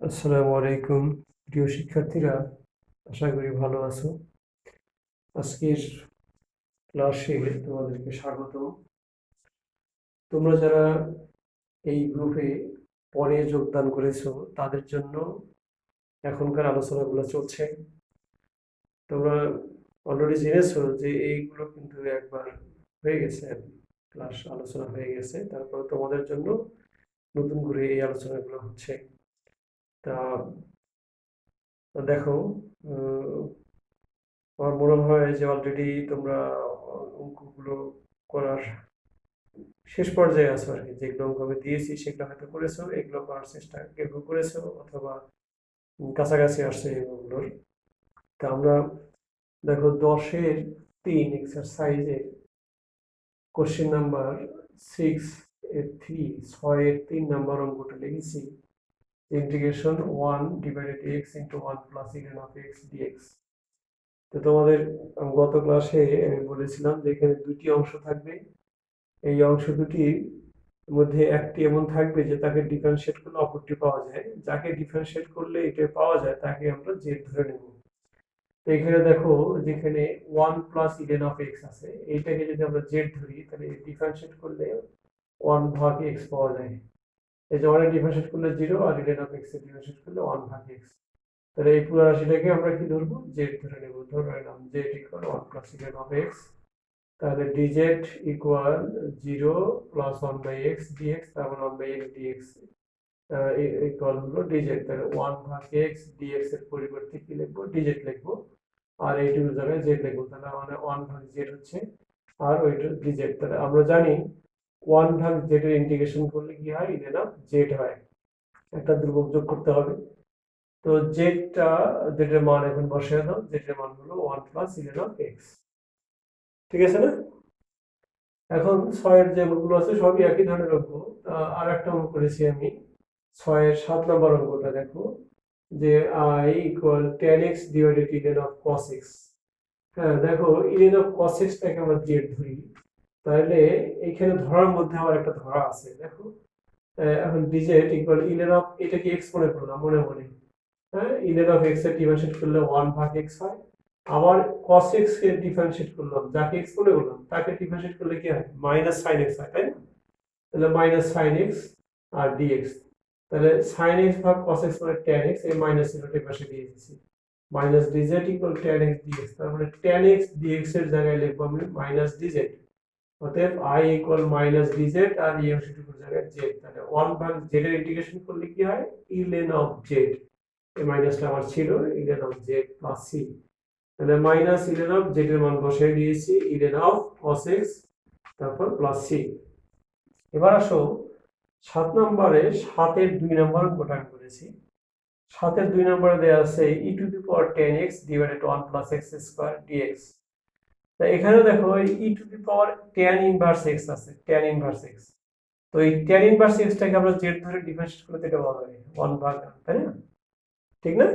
আসসালামু আলাইকুম প্রিয় শিক্ষার্থীরা, আশা করি ভালো আছো। আজকের ক্লাসে তোমাদেরকে স্বাগত। তোমরা যারা এই গ্রুপে পরে যোগদান করেছো তাদের জন্য এখনকার আলোচনাগুলো চলছে। তোমরা অলরেডি জেনেছো যে এইগুলো কিন্তু একবার হয়ে গেছে, ক্লাস আলোচনা হয়ে গেছে, তারপর তোমাদের জন্য নতুন করে এই আলোচনাগুলো হচ্ছে। তা দেখো, আহ, আমার মনে হয় যে অলরেডি তোমরা অঙ্কগুলো করার শেষ পর্যায়ে আছো আর কি। যেগুলো অঙ্ক আমি দিয়েছি সেগুলো হয়তো করেছো, এগুলো করার চেষ্টা কেউ কেউ করেছো, অথবা কাছাকাছি আসছে এই অঙ্কগুলোর। তা আমরা দেখো 10-এর 3 এক্সারসাইজের কোশ্চেন নাম্বার 6-এর 3 নাম্বার অঙ্কটা লিখেছি। Integration 1/x × 1 + ln of x dx। তো তোমাদের গত ক্লাসে আমি বলেছিলাম যে এখানে দুটি অংশ থাকবে। এই অংশ দুটির মধ্যে একটি এমন থাকবে যে তাকে ডিফারেন্সিয়েট করলে অপরটি পাওয়া যায়, যাকে ডিফারেন্সিয়েট করলে এটা পাওয়া যায় তাকে আমরা জেড ধরে নেব। তো এখানে দেখো, যেখানে 1 + ln of x আছে, এইটাকে যদি আমরা জেড ধরি তাহলে ডিফারেন্সিয়েট করলে 1/x পাওয়া যায়। এই যে 1 ডিফারেন্সিয়েট করলে 0, আর ln of x এর ডিফারেন্সিয়েট করলে 1/x। তাহলে এই পুরো রাশিটাকে আমরা কি ধরবো? জেড ধরে নেব। ধরে নিলাম Z equal 1 + ln of x। তাহলে dz ইকুয়াল 0 + 1/x dx, তারপর 1/x dx ইকুয়াল হলো dz। তাহলে 1/x dx এর পরিবর্তে কি লিখবো? dz লিখবো, আর এইটুকু জায়গায় z লিখবো। তাহলে মানে 1/z হচ্ছে, আর ওইটা dz। তাহলে আমরা জানি 1/z এর ইন্টিগ্রেশন করলে কি হয়? ln হয়। একটা ধ্রুবক যোগ করতে হবে। তো জেড এর মান এখন বসিয়ে দাও। জেড এর মান হলো 1 + ln of x। ঠিক আছে না? এখন 6-এর যে অঙ্কগুলো আছে সবই একই ধরনের অঙ্ক। আর একটা অঙ্ক করেছি আমি 6-এর 7 নম্বর অঙ্কটা দেখো, যে I equal tan x divided ln of cos x। হ্যাঁ দেখো, ln of cos x টাকে আমরা জেড ধরি, তাহলে এইখানে ধরার মধ্যে আমার একটা ধরা আছে। দেখো, এখন dz ইকুয়াল ln of, এটা কি x মনে করলাম মনে মনে। হ্যাঁ, ln of x এর ডিফারেন্সিয়েট করলে 1/x হয়। আবার cos x কে ডিফারেন্সিয়েট করলাম, যাকে x মনে করলাম তাকে ডিফারেন্সিয়েট করলে কি হয়? -sin x হয়, তাই না? তাহলে -sin x আর dx। তাহলে sin x ভাগ cos x মানে tan x, এই মাইনাস চিহ্নটা এই পাশে দিয়ে দিচ্ছি। -dz equal tan x dx। তার মানে tan x dx এর জায়গায় লিখবো আমি -dz। অতএব I ইকুয়াল -dz, আর এই অংশটুকুর জায়গায় z। তাহলে 1/z এর ইন্টিগ্রেশন করলে কি হয়? ln of z। এই মাইনাসটা আমার ছিল, ln of z plus c। তাহলে মাইনাস ln of z এর মান বসিয়ে দিয়েছি, ln of cos x, তারপর প্লাস c। এবার আসো 7 নম্বরে 7-এর 2 নম্বর অঙ্কটা আমি করেছি। 7-এর 2 নম্বরে দেওয়া আছে e⁻tan x divided 1 + x² dx। তা এখানে দেখো এই e⁻tan ইনভার্স x আছে, tan ইনভার্স x। তো এই tan ইনভার্স x টাকে আমরা z ধরে ডিফারেন্সিয়েট করলে এটা পাওয়া যাবে 1/, তাই না? ঠিক না?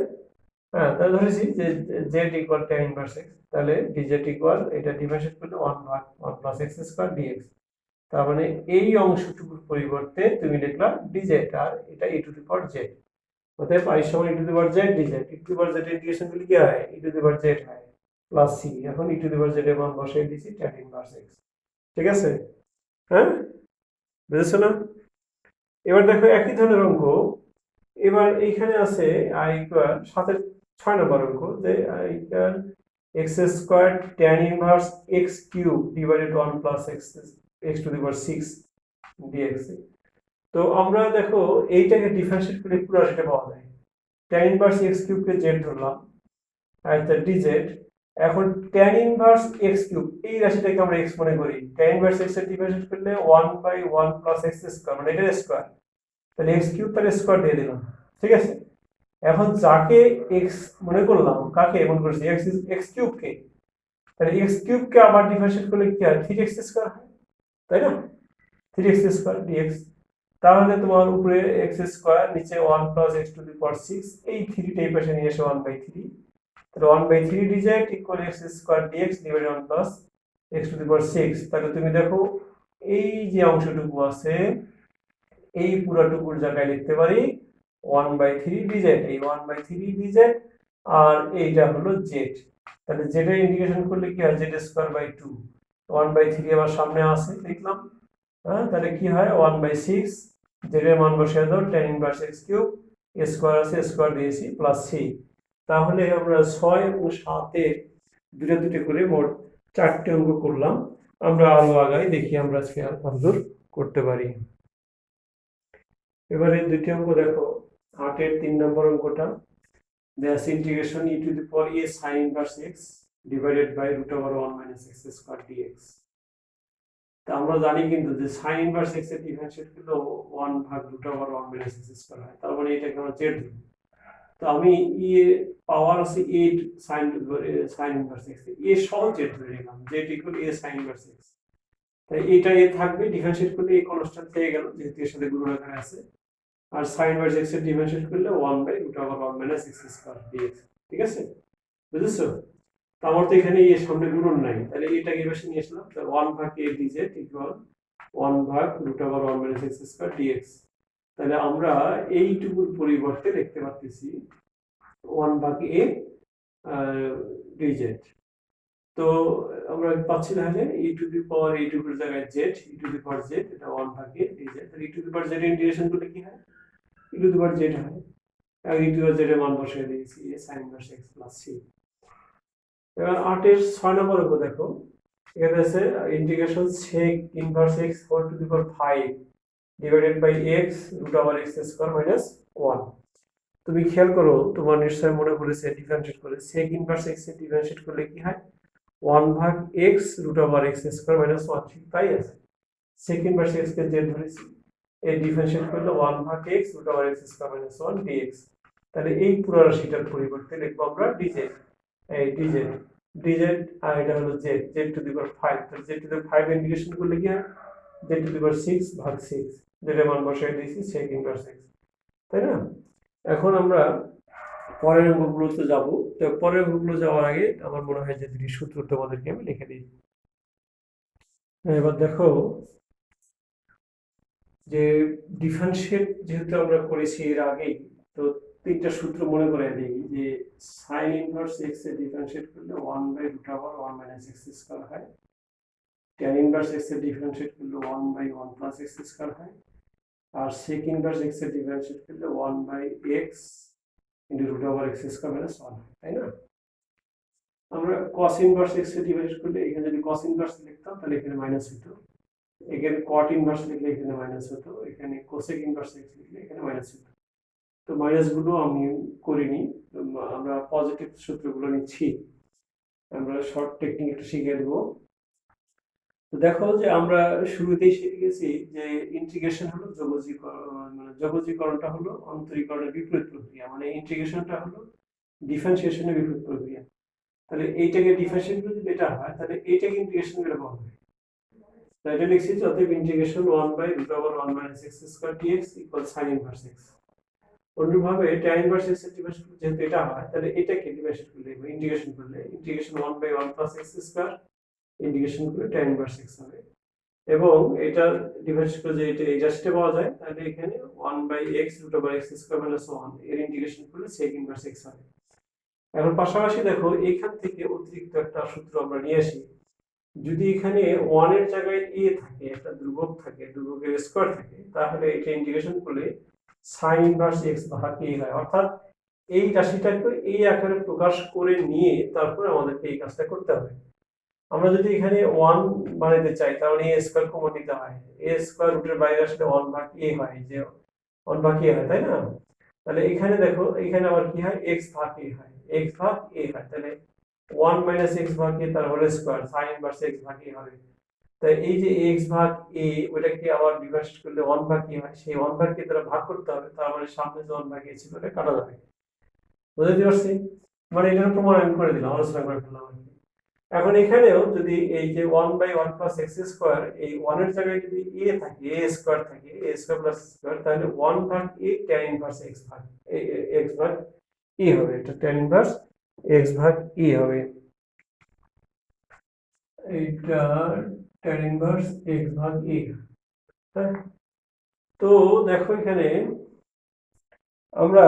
হ্যাঁ, তাহলে ধরেছি যে z equal tan inverse x। তাহলে dz ইকুয়াল, এটা ডিফারেন্সিয়েট করলে 1/1 + x² dx। তার মানে এই অংশটুকুর পরিবর্তে তুমি লিখলা dz, আর এটা e⁻z। অতএব i সমান e⁻z dz। e⁻z ইন্টিগ্রেশন করলে কি হয়? e⁻z হয় প্লাস c। এখন e⁻z এর মান বসিয়ে দিয়েছি tan ইনভার্স x। ঠিক আছে? হ্যাঁ, বুঝেছো না? এবার দেখো একই ধরনের অঙ্ক। এবার এইখানে আছে i ইকুয়াল 7-এর 6 নম্বর অঙ্ক, যে i equal x² tan inverse x³ divided 1 + x6 dx। তো আমরা দেখো এইটাকে ডিফারেন্সিয়েট করে পুরো রাশিটা পাওয়া যায়। tan ইনভার্স x³ কে z ধরলাম, আচ্ছা dz। এখন tan ইনভার্স x³ এই রাশিটাকে আমরা x মনে করি। tan ইনভার্স x এর ডিফারেন্সিয়েট করলে 1/1 + x² মানে এটা স্কয়ার। তাহলে x³ তার স্কয়ার দিয়ে দিলাম। ঠিক আছে? এখন যাকে x মনে করলাম, কাকে মনে করছি? x³ কে। তাহলে x³ কে আবার ডিফারেন্সিয়েট করলে কি হয়? 3x² হয়, তাই না? 3x² dx। তাহলে তোমার উপরে x², নিচে 1 + x⁻6, এই 3 টা এই পাশে নিয়ে এসে 1/3। তাহলে 1/3 dz equal x² dx divided 1 + x⁻6। তাহলে তুমি দেখো এই যে অংশটুকু আছে, এই পুরাটুকুর জায়গায় লিখতে পারি 1/3 ডিজেড, এই 1/3 ডিজেড, আর এইটা হলো জেড। তাহলে জেড এর ইন্টিগ্রেশন করলে কি হয়, জেড স্কোয়ার বাই 2, 1/3 আবার সামনে আসে লিখলাম। হ্যাঁ, তাহলে কি হয় 1/6, জেড এর মান বসিয়ে দাও, tan inverse x cube, square আছে স্কোয়ার দিয়েছি প্লাস সি। তাহলে আমরা 6 এবং 7 এর দুটো দুটো করে মোট 4টে অঙ্ক করলাম। আমরা আরো আগাই, দেখি আমরা আজকে আর কতদূর করতে পারি। এবারে দ্বিতীয় অঙ্ক দেখো, 8 এর 3 নম্বর অঙ্কটা, that's integration e to the power a sin inverse x divided by root over 1 minus x square dx। তা আমরা জানি কিন্তু যে sin ইনভার্স x এর ডিফারেন্সিয়েট করলে 1 ভাগ root over 1 minus x square হয়, তার মানে এটাকে আমরা z ধরি। তো আমি e এর পাওয়ার আছে 8 sin ইনভার্স x, a সহ z ধরে নিলাম, z equal a sin inverse x। তাই এটা এ থাকবে, ডিফারেন্সিয়েট করলে এই কনস্ট্যান্ট থেকে গেল যেহেতু এর সাথে গুণ আকারে আছে। আর sin ইনভার্স x এর ডিফারেন্সিয়েট করলে 1 by root over 1 minus x square dx। ঠিক আছে, বুঝেছো? তো আমার তো এখানে এর সামনে গুণন নাই, তাহলে এটাকে এবার নিয়ে আসলাম, তাহলে 1 ভাগ a dz ইকুয়াল 1 ভাগ root over 1 minus x square dx। তাহলে আমরা এইটুকুর পরিবর্তে লিখতে পারতেছি 1 ভাগ a dz। তো আমরা পাচ্ছি তাহলে e টু দি পাওয়ার এইটুকুর জায়গায় z, e to the power z, এটা 1 ভাগ a dz। তাহলে e to the power z integration করলে কি হয়, e to the power z হয়, আর e to the power z এর মান বসিয়ে দিয়েছি a sin inverse x plus c। এবার 8 এর 6 নম্বর অঙ্ক দেখো, এখানে আছে integration sec inverse x whole to the power 5 divided by x root over x square minus 1। তুমি খেয়াল করো, তোমার নিশ্চয় মনে পড়েছে ডিফারেন্সিয়েট করে sec ইনভার্স x এর ডিফারেন্সিয়েট করলে কি হয়, 1 ভাগ x root over x square minus 1, ঠিক তাই আছে। sec ইনভার্স x কে z ধরেছি, এই ডিফারেন্সিয়েট করলে 1 ভাগ x root over x square minus 1 dx। তাহলে এই পুরো রাশিটার পরিবর্তে লিখবো আমরা dz, এই dz, আর এটা হলো z, z two the power 5। তাহলে z two the power 5 integration করলে কি হয়, z টু দি পাওয়ার 6 ভাগ 6, যেটা মান বসাই দিয়েছি sec ইনভার্স x, তাই না? এখন আমরা পরের অঙ্কগুলোতে যাব। তো পরের অঙ্কগুলো যাওয়ার আগে আমার মনে হয় যে দুটি সূত্র তোমাদেরকে আমি লিখে দিই। এবার দেখো যে ডিফারেন্সিয়েট যেহেতু আমরা করেছি এর আগেই, তো তিনটা সূত্র মনে করে দিই যে sin ইনভার্স x এর ডিফারেন্সিয়েট করলে 1 by root over 1 minus x square হয়, tan ইনভার্স x এর ডিফারেন্সিয়েট করলে 1 বাই 1 প্লাস x স্কয়ার হয়, আর sec ইনভার্স x এর ডিফারেন্সিয়েট করলে 1 by x into root over x square minus 1 হয়, তাই না? আমরা cos ইনভার্স x এর ডিফারেন্সিয়েট করলে এখানে যদি cos ইনভার্স লিখতাম তাহলে এখানে মাইনাস হতো, এখানে cot ইনভার্স লিখলে এখানে মাইনাস হতো, এখানে cosec ইনভার্স x লিখলে এখানে মাইনাস হতো। তো মাইনাস গুলো আমি করিনি, আমরা পজিটিভ সূত্রগুলো নিচ্ছি, আমরা শর্ট টেকনিক একটু শিখে দেব। তো দেখো যে আমরা শুরুতেই শিখে গেছি যে ইন্টিগ্রেশন হলো যোগজীকরণ, মানে যোগজীকরণটা হলো অন্তরীকরণের বিপরীত প্রক্রিয়া, মানে ইন্টিগ্রেশনটা হলো ডিফারেন্সিয়েশনের বিপরীত প্রক্রিয়া। তাহলে এইটাকে ডিফারেন্সিয়েট যদি এটা হয় তাহলে এইটাকে ইন্টিগ্রেশন করে পাওয়া হবে। তাই এটা লিখছি যে অতএব integration 1 by root over 1 minus x square dx equal sin inverse x। অনুরূপভাবে tan ইনভার্স x এর ডিফারেন্স যেহেতু এটা হয়, তাহলে এটাকে ডিফারেন্সিয়েট করলে ইন্টিগ্রেশন করলে integration 1 by 1 plus x square integration করলে tan ইনভার্স x হবে, এবং এটা ডিফারেন্সিয়েট করে যে এটা এই রাশিটা পাওয়া যায়, তাহলে এখানে 1 by x root over x square minus 1 এর ইন্টিগ্রেশন করলে sec ইনভার্স x হবে। এখন পাশাপাশি দেখো এখান থেকে অতিরিক্ত একটা সূত্র আমরা নিয়ে আসি, যদি এখানে 1 এর জায়গায় a থাকে, একটা ধ্রুবক থাকে, ধ্রুবকের স্কয়ার থাকে, তাহলে এটা ইন্টিগ্রেশন করলে sin ইনভার্স x ভাগ a হয়। অর্থাৎ এই রাশিটাকে এই আকারে প্রকাশ করে নিয়ে তারপর আমাদেরকে এই কাজটা করতে হবে। আমরা যদি এখানে 1 বানাতে চাই তাহলে a স্কয়ার কমন নিতে হয়, a স্কয়ার রুটের বাইরে আসলে 1 ভাগ a হয়, যে 1 ভাগ a হয়, তাই না? তাহলে এখানে দেখো এখানে আবার কি হয়, x ভাগ a হয়, x ভাগ a হয়, তাহলে 1 মাইনাস x ভাগ a তার whole square sin inverse x ভাগ a হবে। তাই এই যে x ভাগ a ওটাকে আবার ডিভাইড করলে 1 ভাগ a হয়, সেই 1 ভাগ a দ্বারা ভাগ করতে হবে, তার মানে সামনে যে 1 ভাগ a ছিল এটা কাটা যাবে। বুঝতে পারছি? মানে এটার প্রমাণ আমি করে দিলাম, আলোচনা করে ফেললাম আর কি। এখন এখানেও যদি এই যে 1 বাই 1 প্লাস x স্কয়ার, এই 1 এর জায়গায় যদি a থাকে, a স্কয়ার থাকে, a স্কয়ার প্লাস স্কয়ার, তাহলে 1 ভাগ a tan ইনভার্স x ভাগ x ভাগ e হবে, এটা tan ইনভার্স x ভাগ e হবে, এইটা tan ইনভার্স x ভাগ e। হ্যাঁ, তো দেখো এখানে আমরা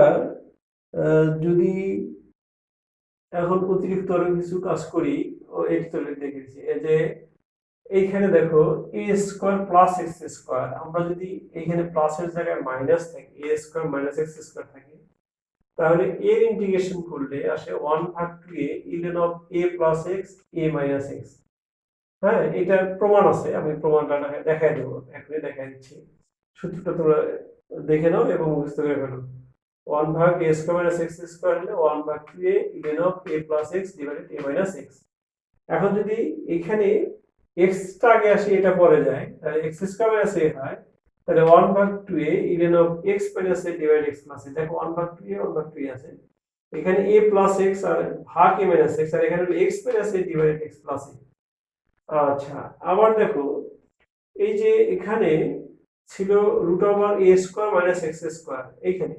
যদি এখন অতিরিক্ত আরো কিছু কাজ করি, এটি তো দেখেছি এই যে এইখানে দেখো এ স্কোয়ার প্লাস এক্স স্কোয়ার, আমরা যদি এইখানে প্লাসের জায়গায় মাইনাস থাকে, এ স্কোয়ার মাইনাস এক্স স্কোয়ার থাকে, তাহলে এর ইন্টিগ্রেশন করলে আসে 1/2 ln of A plus x A minus x. হ্যাঁ, এটার প্রমাণ আছে, আমি প্রমাণটা দেখাই দেবো, এখনই দেখাই দিচ্ছি। সূত্রটা তোমরা দেখে নাও এবং মুখস্থ করে ফেলো। 1/a square minus x square হলে 1/2a ln of A plus x divided A minus x. এখন যদি এখানে এক্সটা আগে আসে এটা পরে যায়, তাহলে এক্স স্কোয়ার মাইনাস এ হয়, তাহলে 1/2a ln of x minus a divide x plus a. দেখো 1/2a 1/2a আছে, এখানে a প্লাস এক্স আর ভাগ a মাইনাস এক্স, আর এখানে x minus a divide x plus এ। আচ্ছা, আবার দেখো এই যে এখানে ছিল root over a square minus x square, এইখানে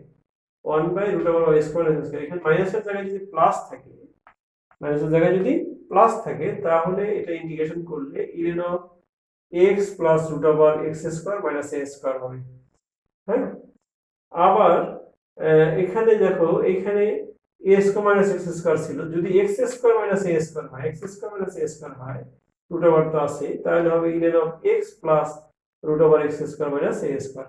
1/√a স্কোয়ার মাইনাস স্কোয়ার, এখানে মাইনাসের জায়গায় যদি প্লাস থাকে, মাইনাসের জায়গায় যদি প্লাস থাকে, তাহলে এটা ইন্টিগ্রেশন করলে ln of x plus root over x square minus a square হবে। হ্যাঁ, আবার এখানে দেখো এখানে a square minus x square ছিল, যদি x square minus a square হয়, x square minus a square হয়, রুট ওভার তো আছে, তাহলে হবে ln of x plus root over x square minus a square.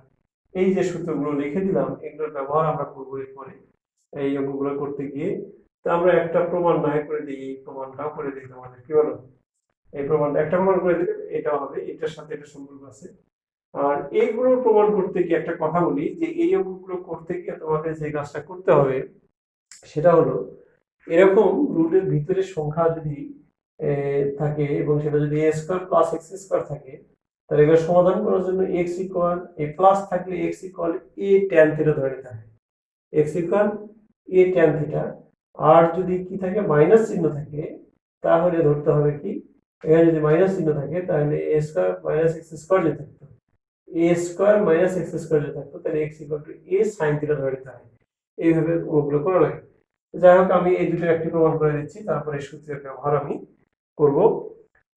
এই যে সূত্রগুলো লিখে দিলাম, এগুলোর ব্যবহার আমরা করবো এরপরে এই অঙ্কগুলো করতে গিয়ে। তো আমরা একটা প্রমাণ না করে দিই, এই প্রমাণটাও করে দিই তোমাদের, কি বলো? এই প্রমাণটা একটা প্রমাণ করে দিলে এটাও হবে, এটার সাথে এটা সম্পর্ক আছে। আর এইগুলো প্রমাণ করতে গিয়ে একটা কথা বলি, যে এই অঙ্কগুলো করতে গিয়ে তোমাদের যে কাজটা করতে হবে সেটা হলো, এরকম রুটের ভিতরে সংখ্যা যদি থাকে এবং সেটা যদি এ স্কোয়ার প্লাস এক্স স্কোয়ার থাকে, তাহলে এগুলো সমাধান করার জন্য এক্স ইকুয়াল এ প্লাস থাকলে এক্স ইকুয়াল এ ট্যান থিটা ধরে নিতে হয়, এক্স ইকুয়াল এ ট্যান থিটা। আর যদি কি থাকে, মাইনাস চিহ্ন থাকে, তাহলে ধরতে হবে কি, এখানে যদি মাইনাস চিহ্ন থাকে তাহলে এ স্কোয়ার মাইনাস এক্স স্কোয়ার যে থাকতো, এ স্কোয়ার মাইনাস এক্স স্কোয়ার যে থাকতো, তাহলে x equal to A sine theta ধরে নিতে হয়। এইভাবে ওগুলো করা লাগে। যাই হোক, আমি এই দুটো একটি প্রমাণ করে দিচ্ছি, তারপরে এই সূত্রের ব্যবহার আমি করব।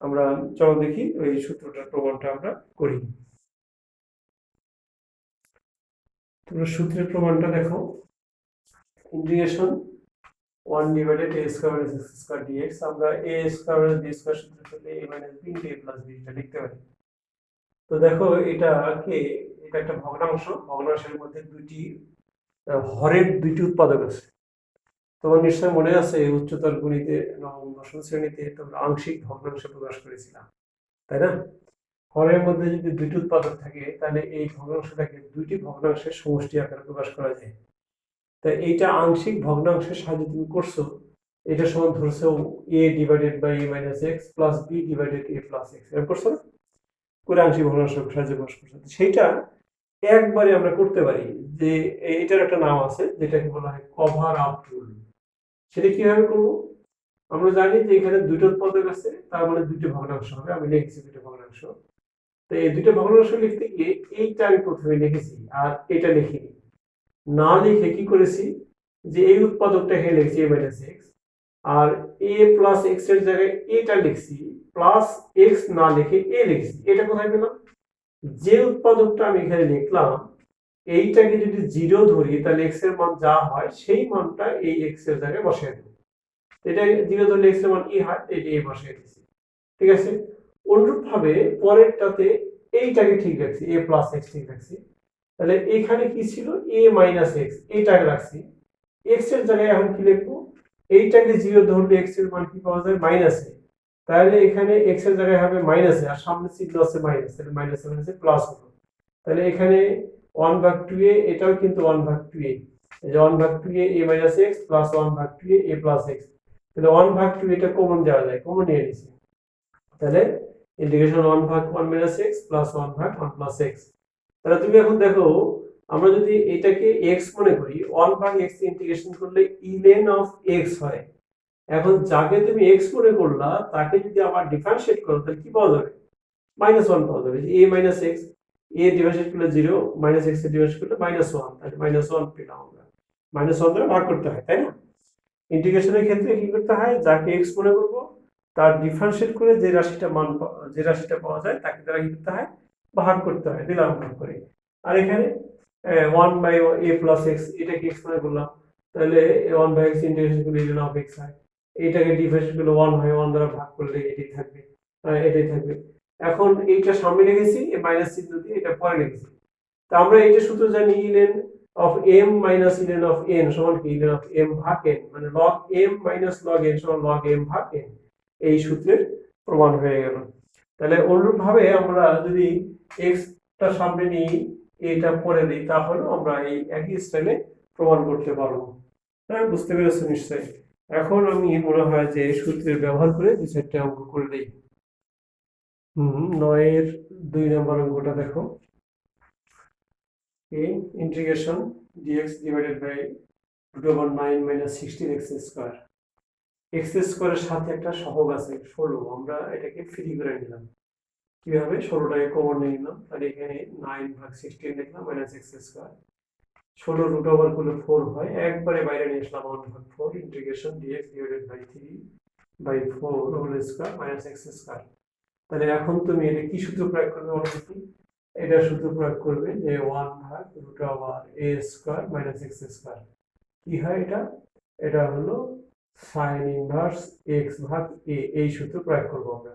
আমরা চলো দেখি ওই সূত্রটার প্রমাণটা আমরা করি। তোমরা সূত্রের প্রমাণটা দেখো, integration 1 divided a square minus x square dx, আমরা a square minus b square সূত্র করলে a minus b into a plus b এটা লিখতে পারি। তো দেখো এটাকে, এটা একটা ভগ্নাংশ, ভগ্নাংশের মধ্যে দুইটি হরের দুইটি উৎপাদক আছে। তোমার নিশ্চয় মনে আছে উচ্চতর গণিতে নবম দশম শ্রেণীতে তোমরা আংশিক ভগ্নাংশ প্রকাশ করেছিলাম, তাই না? হরের মধ্যে যদি দুইটি উৎপাদক থাকে, তাহলে এই ভগ্নাংশটাকে দুইটি ভগ্নাংশের সমষ্টি আকারে প্রকাশ করা যায়। তাই এইটা আংশিক ভগ্নাংশের সাহায্যে তুমি করছো, এটা সমান ধরছো a divided by a minus x plus b divided a plus x, এরকম করছো না? করে আংশিক ভগ্নাংশের সাহায্যে প্রকাশ করছো। সেইটা একবারে আমরা করতে পারি, যে এটার একটা নাম আছে যেটাকে বলা হয় কভার আপ রুল। সেটা কিভাবে করবো? আমরা জানি যে এখানে দুটো উৎপাদক আছে, তার মানে দুটো ভগ্নাংশ হবে, আমি লিখছি দুটো ভগ্নাংশ। তো এই দুটো ভগ্নাংশ লিখতে গিয়ে এইটা আমি প্রথমে লিখেছি আর এটা লিখিনি, না লিখে কি করেছি, যে এই উৎপাদকটা এখানে লিখছি a মাইনাস এক্স, আর a প্লাস এক্স এর জায়গায় এটা লিখছি, প্লাস এক্স না লিখে a লিখছি। এটা কোথায় পেলাম? যে উৎপাদকটা আমি এখানে লিখলাম, এইটাকে যদি 0 ধরি, তাহলে এক্স এর মান যা হয় সেই মানটা এই এক্স এর জায়গায় বসিয়ে দেব। এটা 0 ধরলে এক্স এর মান a হয়, এটা a বসিয়ে দিয়েছি। ঠিক আছে? অনুরূপ ভাবে পরেরটাতে এইটাকে ঠিক রাখছি, a প্লাস এক্স ঠিক রাখছি। তাহলে এখানে কি ছিল, a মাইনাস এক্স, এইটাকে রাখছি। এক্স এর জায়গায় এখন কি লিখবো, এইটাকে 0 ধরলে এক্স এর মান কি পাওয়া যায়, মাইনাস এ। তাহলে এখানে এক্স এর জায়গায় হবে মাইনাস এ, আর সামনে চিহ্ন আছে মাইনাস, তাহলে মাইনাস এ মাইনাসে প্লাস হলো। তাহলে এখানে 1/2a, এটাও কিন্তু 1/2a, এই যে 1/2a a minus x plus 1/2a a plus x. তাহলে 1/2 এটা কমন দেওয়া যায়, কমন নিয়ে নিছি। তাহলে integration 1/1 minus x plus 1/1 plus x. তাহলে তুমি এখন দেখো, আমরা যদি এটাকে x মনে করি, 1/x ইন্টিগ্রেশন করলে ln অফ x হয়। এখন যাকে তুমি x মনে করলা তাকে যদি আবার ডিফারেন্সিয়েট করো, তাহলে কি পাওয়া যাবে? -1 পাওয়া যাবে। a minus x, a divided করলে 0, মাইনাস x এর ডিভাইডেড করলে -1, তাহলে -1 পেলাম আমরা। -1 দ্বারা ভাগ করতে হয়, তাই না? ইন্টিগ্রেশনের ক্ষেত্রে কি করতে হয়, যাকে x মনে করব তার ডিফারেন্সিয়েট করে যে রাশিটা যে রাশিটা পাওয়া যায় তাকে দ্বারা কি করতে হয়, ভাগ করতে হয়, দিলাম ভাগ করে। আর এখানে 1/a প্লাস এক্স, এটাকে এক্স মনে করলাম, তাহলে 1/x ইন্টিগ্রেশন করলে ln অফ এক্স হয়। এটাকে ডিফারেন্স করলে 1 হয়, 1 দ্বারা ভাগ করলে এটাই থাকবে, এটাই থাকবে। এখন এইটা সামনে লিখেছি, মাইনাস চিহ্ন দিয়ে, এটা পরে লিখেছি। তা আমরা এইটা সূত্র জানি, ln of m minus ln of n সমান কি, ln অফ m ভাগ n, মানে log m minus log n সমান log m ভাগ n। এই সূত্রের প্রমাণ হয়ে গেল। তাহলে অনুরূপ ভাবে আমরা যদি x টা সামনে নিই, এটা পরে দিই, তাহলে আমরা এই একই স্টাইলে প্রমাণ করতে পারবো। হ্যাঁ, বুঝতে পেরেছো নিশ্চয়ই। এখন আমি মনে হয় যে সূত্রের ব্যবহার করে 2-4টা অঙ্ক করে দিই। 9-এর 2 নম্বর অঙ্কটা দেখো। Integration dx divided by √9 minus 16x square. x স্কয়ারের সাথে একটা সহগ আছে 16, আমরা এটাকে ফ্রি করে নিলাম। কিভাবে? 16টাকে কমন নিয়ে নিলাম, তাহলে এখানে 9/16 লিখলাম minus x square. 16 root over করলে 4 হয়, একবারে বাইরে নিয়ে আসলাম 1/4 integration dx divided by 3/4 whole square minus x square. তাহলে এখন তুমি এটা কি সূত্র প্রয়োগ করবে বলো দেখি? এটা সূত্র প্রয়োগ করবে যে 1/√a square minus x square. কি হয় এটা? এটা হলো sin ইনভার্স x ভাগ a, এই সূত্র প্রয়োগ করব আমরা।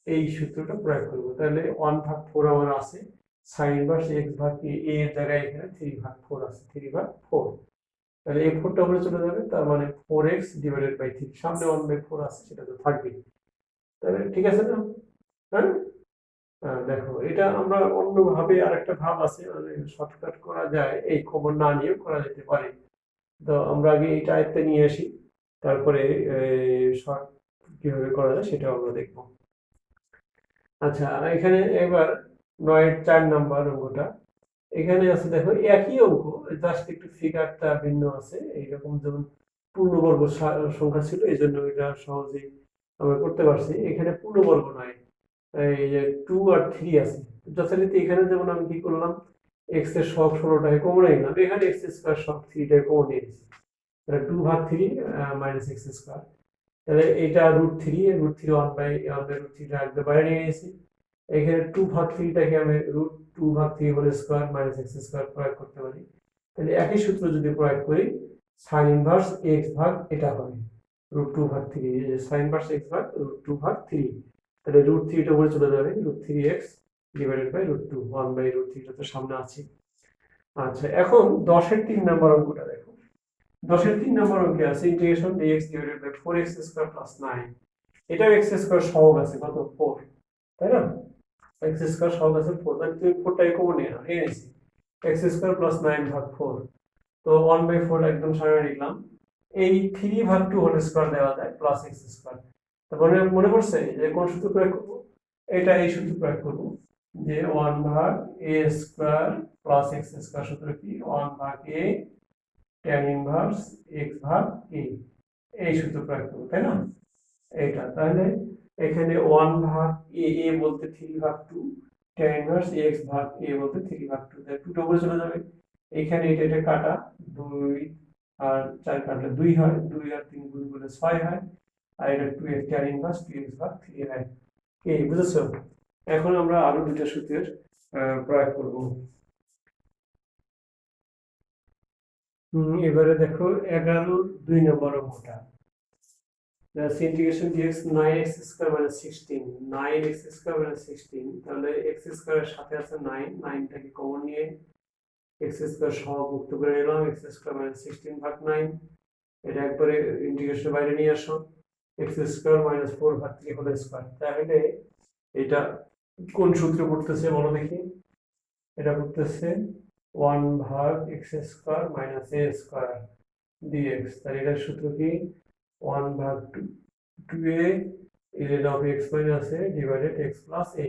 এই সূত্রটা প্রয়োগ করব। তাহলে 1/4 আমার আছে, sin ইনভার্স x ভাগ a, এর জায়গায় এখানে 3/4 আছে, 3/4। তাহলে এই 4টা উপরে চলে যাবে, তার মানে 4x ডিভাইডেড বাই 3, সামনে 1/4 আছে, সেটা তো থাকবে। তাহলে ঠিক আছে না? হ্যাঁ, দেখো এটা আমরা অন্যভাবে আরেকটা ভাব আছে, মানে শর্টকাট করা যায়, এই খবর না নিয়েও করা যেতে পারে। তো আমরা আগে এটা আয়ত্তে নিয়ে আসি, তারপরে শর্ট কিভাবে করা যায় সেটা আমরা দেখব। আচ্ছা, এখানে এবার 9-এর 4 নাম্বার অঙ্কটা। এখানে আছে দেখো একই অঙ্ক, জাস্ট একটু ফিগারটা ভিন্ন আছে। এইরকম যেমন পূর্ণবর্গ সংখ্যা ছিল, এই জন্য এটা সহজেই আমরা করতে পারছি। এখানে পূর্ণবর্গ নয়, এই যে 2 আর 3 আছে। যথারীতি এখানে যেমন আমি কি করলাম, x এর সহগ 16টাকে কমন নিলাম, এখানে x স্কয়ার সহগ 3টাকে কমন নিয়েছি। তাহলে 2/3 মাইনাস x স্কয়ার। তাহলে এটা √3, √3 1/√3 একদম বাইরে নিয়ে গেছি। এখানে 2/3টাকে আমি √2/3 whole square minus x square প্রয়োগ করতে পারি। তাহলে একই সূত্র যদি প্রয়োগ করি, sin ইনভার্স x ভাগ এটা হবে √2/3, এই যে sin ইনভার্স x ভাগ √2/3। তাহলে √3 টা উপরে চলে যাবে, √3x ডিভাইডেড বাই √2, 1/√3 টা তো সামনে আছে। আচ্ছা, এখন 10-এর 3 নাম্বার অঙ্কটা দেখো। 10-এর 3 নাম্বার অঙ্কে আছে integration dx divided by 4x square plus 9। এটাও x স্কয়ার সহগ আছে কত? 4, তাই না? x স্কয়ার সহগ আছে 4, তাহলে তুমি 4টাকে কমন নিয়ে নাও, নিয়ে নিছি। x স্কয়ার প্লাস 9/4, তো 1/4 একদম সামনে লিখলাম। এই 3/2 হোল স্কয়ার দেওয়া যায় প্লাস x স্কয়ার। তারপরে মনে পড়ছে যে কোন সূত্র প্রয়োগ করব? এটা এই সূত্র প্রয়োগ করব যে 1/a square plus x square. সূত্র কি? 1/a tan ইনভার্স x ভাগ a, এই সূত্র প্রয়োগ করব, তাই না? এইটা তাহলে এখানে 1/a বলতে 3/2, tan ইনভার্স x ভাগ a বলতে 3/2, তাহলে 2টা উপরে চলে যাবে। এখানে এটা কাটা, 2 আর 4 কাটলে 2 হয়, 2 আর 3 গুণ করলে 6 হয়, আর এটা 2x tan ইনভার্স 2x ভাগ 3 হয়। কি বুঝেছো? এখন আমরা আরো দুটো সূত্রের প্রয়োগ করব। এবারে দেখো 11-র 2 নম্বর অঙ্কটা। Integration dx 9x square minus 16, 9x square minus 16, তাহলে x স্কয়ারের সাথে আছে 9, 9টাকে কমন নিয়ে x স্কয়ার সহগ মুক্ত করে নিলাম, x স্কয়ার মাইনাস 16 ভাগ 9। এটা একবারে ইন্টিগ্রেশন বাইরে নিয়ে আসো, x square minus 4/3 whole square. তাহলে এটা কোন সূত্রে পড়তেছে বলো দেখি? এটা পড়তেছে 1/x square minus a square dx। তাহলে এটার সূত্র কি? 1/2a ln of x minus a divided x plus a।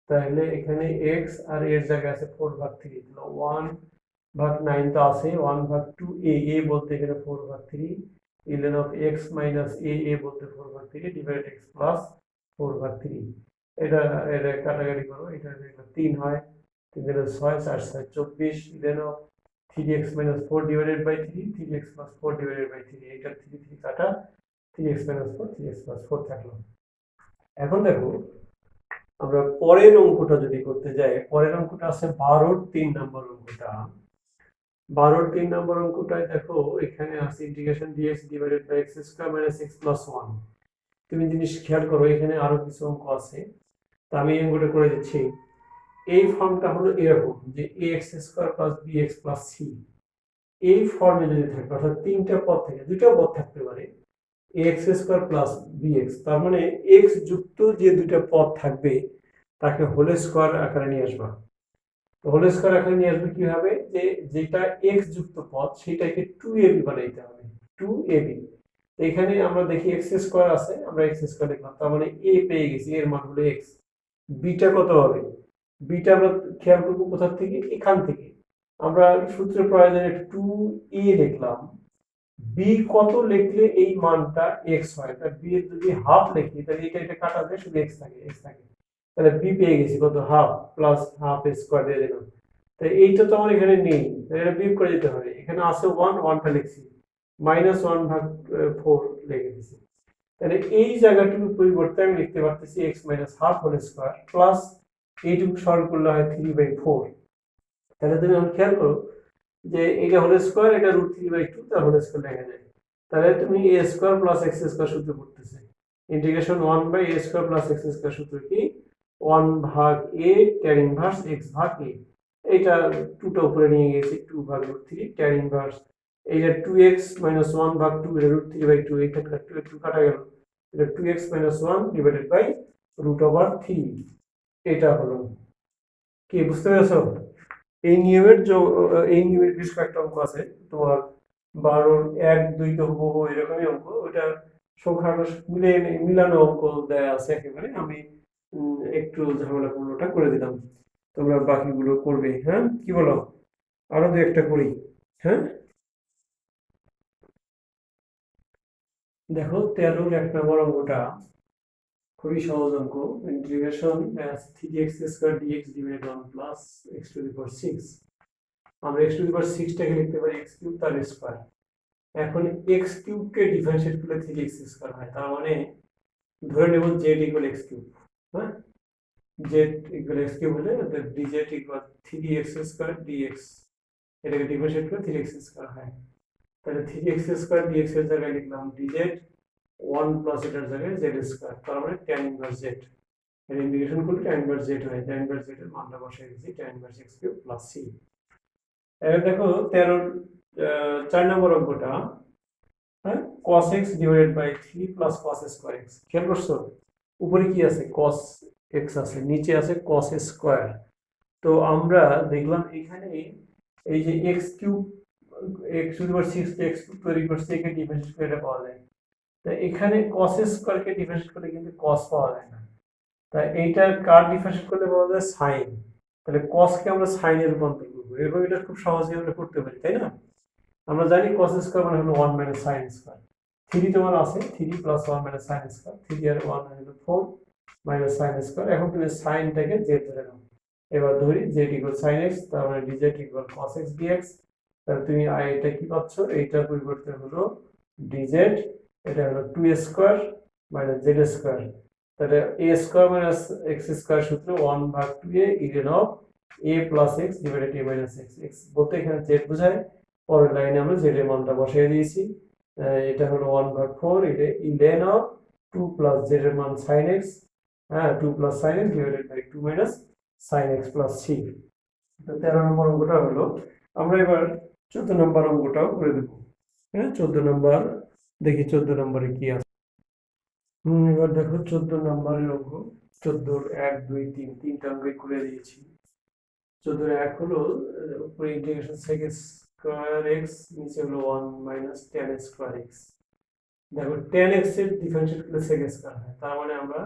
তাহলে এখানে x আর এর জায়গায় আছে 4/3, তাহলে 1/9 তো আছে, 1/2a, a বলতে এখানে 4/3, ln of x minus a বলতে 4/3 ডিভাইডেড x plus 4/3। এটা এটা কাটাকাটি করো, এটা 3 হয়, 3 × 6 4 6 24, ln of 3x minus 4 divided by 3, 3x plus 4 divided by 3, এটা 3 3 কাটা, 3x minus 4, 3x plus 4 থাকলো। এখন দেখো আমরা পরের অঙ্কটা যদি করতে যাই, পরের অঙ্কটা আছে 12-র 3 নম্বর অঙ্কটা। 12 3 নম্বর অঙ্কটায় দেখো এখানে আছে ইন্টিগ্রেশন d x divided by x square minus x plus 1। তুমি জিনিস খেয়াল করো এখানে আরো কিছু অঙ্ক আছে, তা আমি এই অঙ্কটা করে দিচ্ছি। এই ফর্মটা হলো এরকম যে a x square plus b x plus c, এই ফর্মে যদি থাকে অর্থাৎ তিনটা পদ থেকে দুইটা পদ থাকতে পারে a x square plus b x, তার মানে এক্স যুক্ত যে দুইটা পদ থাকবে তাকে হোল স্কয়ার আকারে নিয়ে আসবা। হোল স্কয়ার আকারে নিয়ে আসবে কিভাবে, যে যেটা এক্স যুক্ত পদ সেটাকে 2ab বানাইতে হবে, 2ab। এখানে আমরা দেখি এক্স স্কয়ার আছে, আমরা এক্স স্কয়ার লিখলাম, তার মানে a পেয়ে গেছি, এর মান হলো x। বিটা কত হবে, বিটা আমরা খেয়াল করবো কোথা থেকে, এখান থেকে আমরা সূত্রের প্রয়োজনে 2a লিখলাম। বি কত লিখলে এই মানটা x হয়, তাহলে বি এর যদি হাফ লিখি তাহলে এটা কাটা যায়, শুধু x থাকে, x থাকে। তাহলে বি পেয়ে গেছি কত, হাফ প্লাস হাফ স্কয়ার দিয়ে দিলাম। তাই এইটা তো আমার এখানে নেই, এটা বিয়োগ করে দিতে হবে। এখানে আছে 1, 1টা লিখছি, -1 ভাগ 4 লিখে দিছি। তাহলে এই জায়গাটুকুর পরিবর্তে আমি লিখতে পারতেছি x minus half whole square plus এইটুকু সরল করলে হয় 3/4। তাহলে তুমি এখন খেয়াল করো যে এটা হোল স্কয়ার, এটা √3/2, তার হোল স্কয়ার লেখা যায়। তাহলে তুমি a square plus x square সূত্র পড়তেছে, integration 1/a square plus x square সূত্র কি, 1 ভাগ a tan ইনভার্স x ভাগ a। এইটা 2টা উপরে নিয়ে গেছি, 2 ভাগ √3 tan ইনভার্স, এইটা 2x - 1 ভাগ 2, এটা √3/2, এখানকার 2 একটু কাটা গেল, এটা 2x - 1 ডিভাইডেড বাই √3। এটা হলো কি, বুঝতে পেরেছো? এই নিয়মের এই নিয়মের বেশ কয়েকটা অঙ্ক আছে তোমার, 12 1 2 তো হুবহু এরকমই অঙ্ক, ওইটা সংখ্যা মিলে মিলানো অঙ্ক দেয়া আছে একেবারে। আমি একটু ঝামেলাপূর্ণ ওটা করে দিলাম, তোমরা বাকিগুলো করবে। হ্যাঁ, কি বলো, আরো দু একটা করি? হ্যাঁ, দেখো 13 1 নম্বর অঙ্কটা খুবই সহজ অঙ্ক। Integration 3x square dx divided 1 plus x to the power 6। আমরা x টু দি পাওয়ার 6 টাকে লিখতে পারি x কিউব তার স্কয়ার। এখন x কিউব কে ডিফারেন্সিয়েট করলে 3x স্কয়ার হয়, তার মানে ধরে নেব z ইকুয়াল x কিউব। হ্যাঁ, z ইকুয়াল x কিউব হলে dz equal 3x square dx, এটাকে ডিফারেন্সিয়েট করে 3x স্কয়ার হয়। তাহলে 3x স্কয়ার dx এর জায়গায় লিখলাম dz, 1 প্লাস এটার জায়গায় z স্কয়ার, তার মানে tan ইনভার্স z। এর ইন্টিগ্রেশন করলে tan ইনভার্স z হয়, tan ইনভার্স z এর মানটা বসাই দিয়েছি, tan inverse x cube plus c। এবার দেখো 13 4 নম্বর অঙ্কটা, হ্যাঁ, cos x divided by 3 plus cos square x। খেয়াল করছো উপরে কি আছে, cos x আছে, নিচে আছে cos স্কয়ার। তো আমরা দেখলাম এখানে এই যে x cube, x to the power 6 K x cube তৈরি করছে, একে ডিফারেন্সিয়েট করে এটা পাওয়া যায়। তা এখানে cos স্কয়ার কে ডিফারেন্সিয়েট করলে কিন্তু cos পাওয়া যায় না, তাই এইটা কার ডিফারেন্সিয়েট করলে পাওয়া যায়, sin। তাহলে cos কে আমরা sin এ রূপান্তর করব, এবং এটা খুব সহজেই আমরা করতে পারি, তাই না? আমরা জানি cos স্কয়ার মানে হলো 1 মাইনাস sin স্কয়ার। 3 তোমার আছে, 3 প্লাস 1 মাইনাস sin স্কয়ার, 3 আর 1 হলো 4 মাইনাস sin স্কয়ার। এখন তুমি সাইনটাকে z ধরে নাও, এবার ধরি z ইকুয়াল sin x, তার মানে dz equal cos x dx। তাহলে তুমি এটা কি পাচ্ছ, এইটার পরিবর্তে হলো dz, এটা হলো 2 স্কয়ার মাইনাস z স্কয়ার। তাহলে a square minus x square সূত্র 1 ভাগ 2a Irene of a plus x divided a minus x। x বলতে এখানে z বোঝায়, পরের লাইনে আমরা z এর মানটা বসিয়ে দিয়েছি। এটা হলো 1 ভাগ 4, এটা ইলেন অফ 2 প্লাস z এর মান sin x, হ্যাঁ 2 plus sin x divided by 2 minus sin x plus c। তো 13 নম্বর অঙ্কটা হলো। আমরা এবার 14 নম্বর অঙ্কটাও করে দেব। হ্যাঁ, 14 নম্বর দেখি 14 নম্বরে কি আছে। এবার দেখো 14 নম্বরের অঙ্ক, 14 1 2 3 তিনটা অঙ্ক করে দিয়েছি। 14 1 হলো উপরে ইন্টিগ্রেশন sec স্কয়ার x, নিচে হলো 1 মাইনাস tan স্কয়ার x। দেখো tan x এর ডিফারেন্সিয়েট করলে sec স্কয়ার হয়, তার মানে আমরা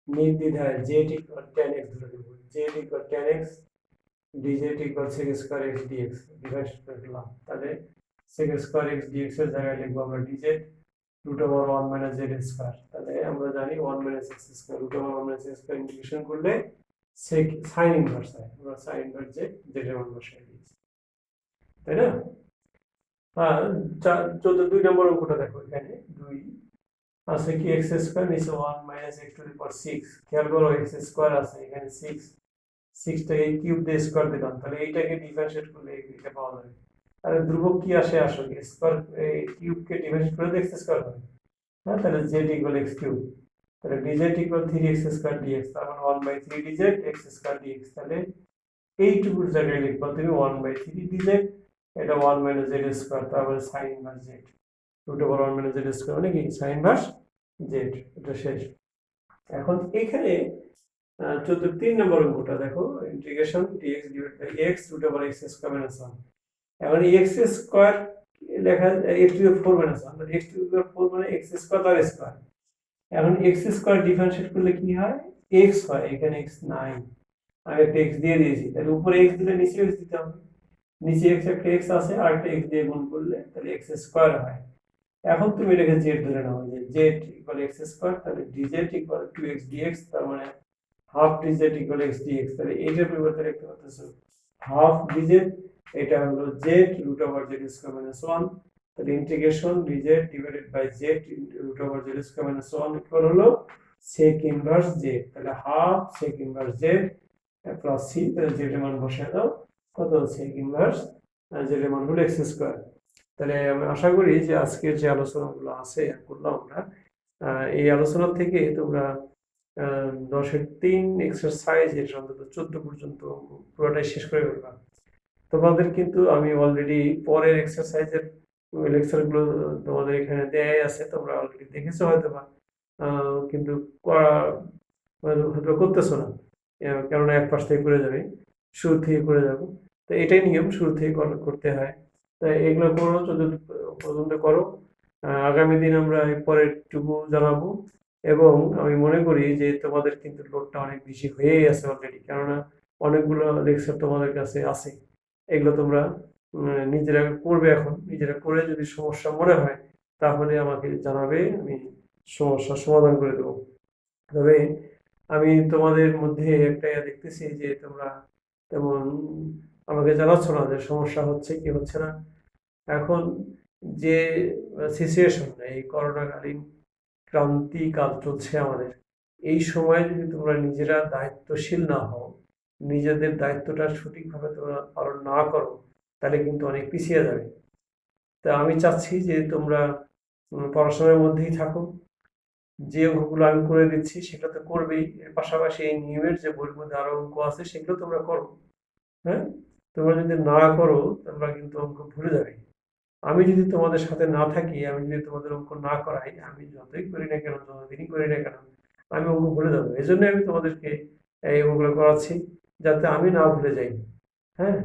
নির্দ্বিধায় z ইকুয়াল tan x ধরে নেব, z equal tan x dz equal sec square x dx differentiate করে দিলাম। তাহলে sec স্কয়ার x dx এর জায়গায় লিখবো আমরা dz root over 1 minus z square. তাহলে আমরা জানি 1 minus x square root over 1 minus x square integration করলে sec sin ইনভার্স হয়, আমরা sin ইনভার্স z এর মান বসাই দিয়েছি, তাই না? আর 2 নম্বর অঙ্কটা দেখো, এখানে 2 আছে কি x স্কয়ার, নিচে 1 minus x to the power 6। খেয়াল করো x স্কয়ার আছে, এখানে 6, 6টাকে কিউব দিয়ে স্কয়ার দিলাম, তাহলে এইটাকে ডিফারেন্সিয়েট করলে এটা পাওয়া যাবে। আর ধ্রুবক কি আসে আসলে স্কোয়ার কিউবকে ডিভাইড করে এক্স স্কোয়ার হয়। হ্যাঁ, তাহলে জেড ইকুয়াল এক্স কিউব, তাহলে ডিজেড ইকুয়াল 3x² dx, তার মানে 1/3 ডিজেড এক্স স্কোয়ার ডিএক্স। তাহলে এইটুকুর জায়গায় লিখবা তুমি 1/3 ডিজেড, এটা 1 - z², তার মানে সাইন ইনভার্স জেড, √1 - z² মানে কি সাইন ইনভার্স জেড। এটা শেষ। এখন এখানে 3 নম্বর অঙ্কটা দেখো, integration dx divide by x √x² - 1। এখন এক্স স্কোয়ার লেখা x⁴ - 1, মানে x⁴ মানে x² তার স্কোয়ার। এখন x² ডিফারেন্সিয়েট করলে কি হয়, x হয়, এখানে x নাই, আমি একটা x দিয়ে দিয়েছি, তাহলে উপরে x দিলে নিচে x দিতে হবে, নিচে একটা x আছে আর একটা x দিয়ে গুণ করলে তাহলে x² হয়। এখন তুমি এটাকে z ধরে নাও, যে z ইকুয়াল x², তাহলে dz ইকুয়াল 2x dx, তার মানে half dz equal x dx। তাহলে এইটার পরিবর্তে লিখতে পারতেছো হাফ dz, এটা হলো z √z² - 1। তাহলে integration dz divided by z √z² - 1 equal হলো sec ইনভার্স z। তাহলে half sec inverse z plus c, তাহলে z এর মান বসিয়ে দাও, কত sec ইনভার্স z এর মান হলো x²। তাহলে আমি আশা করি যে আজকের যে আলোচনাগুলো আছে করলাম আমরা, এই আলোচনা থেকে তোমরা 10-এর 3 এক্সারসাইজ এর অন্তত 14 পর্যন্ত পুরোটাই শেষ করে ফেলবা। তোমাদের কিন্তু আমি অলরেডি পরের এক্সারসাইজের লেকচারগুলো তোমাদের এখানে দেয়াই আছে, তোমরা অলরেডি দেখেছো হয়তোবা, কিন্তু হয়তো করতেছো না, কেননা এক পাশ থেকে করে যাবে, শুরু থেকে করে যাবো। তো এটাই নিয়ম, শুরু থেকে করতে হয়। তাই এগুলো করো, যদি পর্যন্ত করো। আগামী দিন আমরা পরের টুকু জানাবো, এবং আমি মনে করি যে তোমাদের কিন্তু লোডটা অনেক বেশি হয়েই আছে অলরেডি, কেননা অনেকগুলো লেকচার তোমাদের কাছে আছে। এগুলো তোমরা নিজেরা করবে, এখন নিজেরা করে যদি সমস্যা মনে হয় তাহলে আমাকে জানাবে, আমি সমস্যার সমাধান করে দেবো। তবে আমি তোমাদের মধ্যে একটা দেখতেছি যে তোমরা তেমন আমাকে জানাচ্ছ না যে সমস্যা হচ্ছে কি হচ্ছে না। এখন যে সিচুয়েশন, এই করোনাকালীন ক্রান্তিকাল চলছে আমাদের, এই সময় যদি তোমরা নিজেরা দায়িত্বশীল না হও, নিজেদের দায়িত্বটা সঠিকভাবে তোমরা পালন না করো, তাহলে কিন্তু অনেক পিছিয়ে যাবে। তা আমি চাচ্ছি যে তোমরা পড়াশোনার মধ্যেই থাকো, যে অঙ্কগুলো আমি করে দিচ্ছি সেগুলো তো করবেই, এর পাশাপাশি এই নিয়মের যে বইয়ের মধ্যে আরো অঙ্ক আছে সেগুলো তোমরা করো। হ্যাঁ, তোমরা যদি না করো তোমরা কিন্তু অঙ্ক ভুলে যাবে। আমি যদি তোমাদের সাথে না থাকি, আমি যদি তোমাদের অঙ্ক না করাই, আমি যতই করি না কেন, যতদিনই করি না কেন, আমি অঙ্ক ভুলে যাবো। এই জন্য আমি তোমাদেরকে এই অঙ্কগুলো করাচ্ছি, যাতে আমি না ভুলে যাই। হ্যাঁ,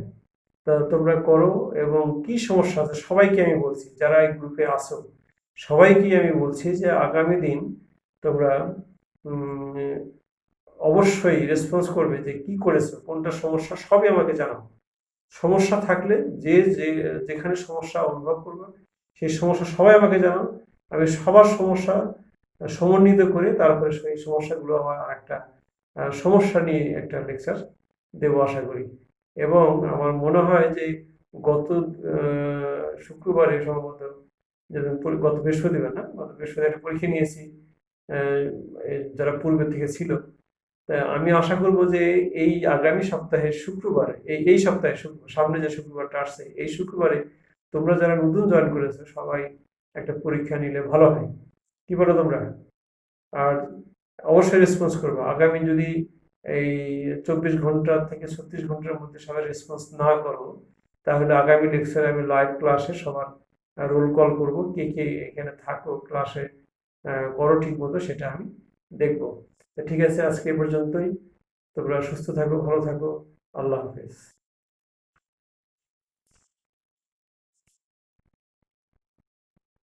তা তোমরা করো। এবং কি সমস্যা আছে সবাইকে আমি বলছি, যারা এই গ্রুপে আসো সবাইকে আমি বলছি যে আগামী দিন তোমরা অবশ্যই রেসপন্স করবে যে কি করেছো, কোনটা সমস্যা, সবই আমাকে জানাও। সমস্যা থাকলে যে যেখানে সমস্যা অনুভব করবে সেই সমস্যা সবাই আমাকে জানাও, আমি সবার সমস্যা সমন্বিত করে তারপরে সেই সমস্যাগুলো আমার একটা সমস্যা নিয়ে একটা লেকচার দেবো আশা করি। এবং আমার মনে হয় যে গত শুক্রবারে সম্ভবত, গত বৃহস্পতিবার না, গত বৃহস্পতিবার একটা পরীক্ষা নিয়েছি যারা পূর্বে থেকে ছিল। আমি আশা করব যে এই আগামী সপ্তাহে শুক্রবার, এই সপ্তাহে সামনে যে শুক্রবারটা আসছে, এই শুক্রবারে তোমরা যারা নতুন জয়েন করেছো সবাই একটা পরীক্ষা নিলে ভালো হয়। কি বলো তোমরা? আর অবশ্যই রেসপন্স করবো। আগামী যদি এই 24 ঘন্টা থেকে 36 ঘন্টার মধ্যে সবাই রেসপন্স না করো, তাহলে আগামী লেকচারে আমি লাইভ ক্লাসে সবার রোল কল করবো, কে কে এখানে থাকো ক্লাসে করো ঠিক মতো, সেটা আমি দেখবো। ঠিক আছে, আজকে এ পর্যন্তই। তোমরা সুস্থ থাকো, ভালো থাকো। আল্লাহ হাফেজ।